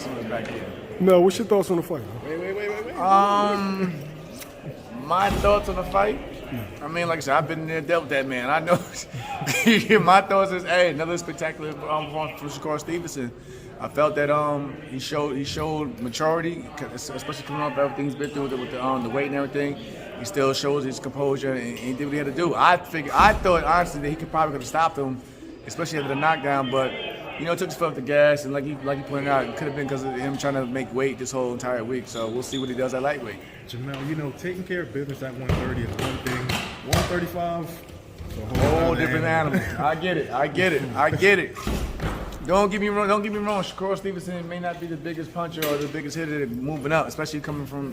messing with us back here. No, what's your thoughts on the fight? Wait. My thoughts on the fight? I mean, like I said, I've been there, dealt with that man. I know. My thoughts is, hey, another spectacular performance from Shakur Stevenson. I felt that he showed maturity, especially coming off everything he's been through with the weight and everything. He still shows his composure and he did what he had to do. I thought honestly that he could probably have stopped him, especially after the knockdown, but it took his foot off the gas, and like he pointed out, it could have been because of him trying to make weight this whole entire week. So we'll see what he does at lightweight. Jamel, taking care of business at 130 is one thing. 135, it's a whole different animal. I get it. Don't get me wrong. Shakur Stevenson may not be the biggest puncher or the biggest hitter moving up, especially coming from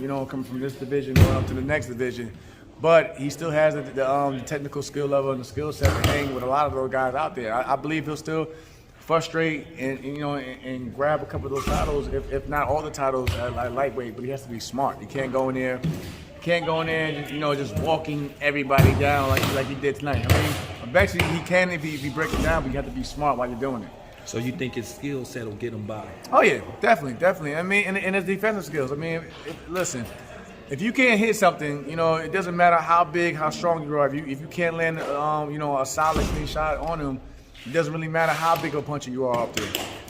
this division going up to the next division. But he still has the technical skill level and the skill set to hang with a lot of those guys out there. I believe he'll still frustrate and grab a couple of those titles, if not all the titles at lightweight. But he has to be smart. He can't go in there. And just walking everybody down like he did tonight. I mean, eventually he can if he breaks it down, but you have to be smart while you're doing it. So you think his skill set will get him by? Oh yeah, definitely. I mean, and his defensive skills. I mean, listen, if you can't hit something, it doesn't matter how big, how strong you are. If you can't land, a solid clean shot on him, it doesn't really matter how big a puncher you are up there.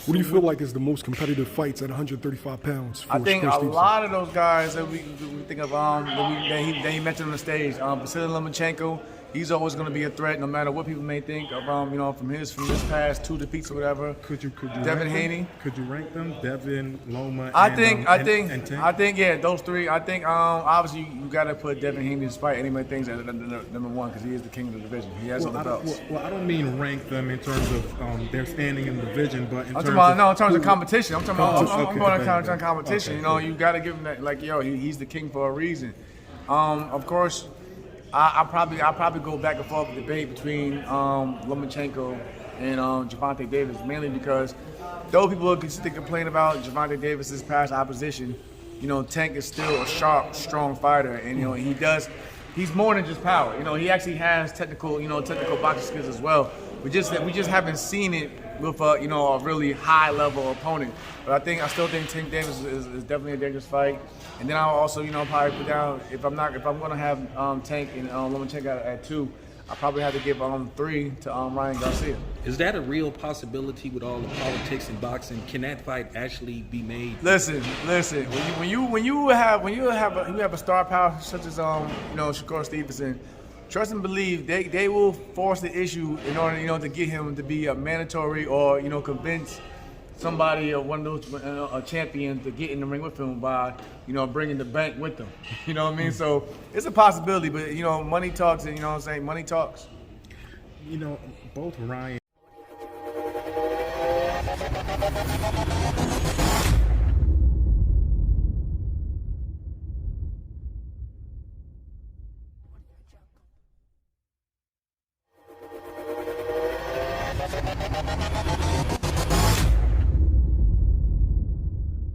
What do you feel like is the most competitive fights at 135 pounds? I think a lot of those guys that we think of that he mentioned on the stage, Vasily Lomachenko. He's always going to be a threat, no matter what people may think of, from his past 2 defeats or whatever. Could you Devin Haney? Could you rank them? Devin, Loma, I think those 3. I think obviously you got to put Devin Haney, despite anybody thinks at number 1, because he is the king of the division. He has all the belts. Well, I don't mean rank them in terms of their standing in the division, but in terms of competition. I'm going to competition. Okay, you got to give him that. He's the king for a reason. Of course. I'll probably go back and forth with the debate between Lomachenko and Gervonta Davis, mainly because though people can complain about Gervonta Davis's past opposition, Tank is still a sharp, strong fighter, and he's more than just power. He actually has technical boxing skills as well. We just haven't seen it with a really high level opponent. But I still think Tank Davis is definitely a dangerous fight. And then I'll also probably put down if I'm going to have Tank and Lomachenko at 2, I probably have to give 3 to Ryan Garcia. Is that a real possibility with all the politics in boxing? Can that fight actually be made? Listen. When you have a star power such as Shakur Stevenson, trust and believe they will force the issue in order to get him to be a mandatory or convince somebody or one of those a champion to get in the ring with him by bringing the bank with them. You know what I mean? So it's a possibility, but money talks, and money talks. Both Ryan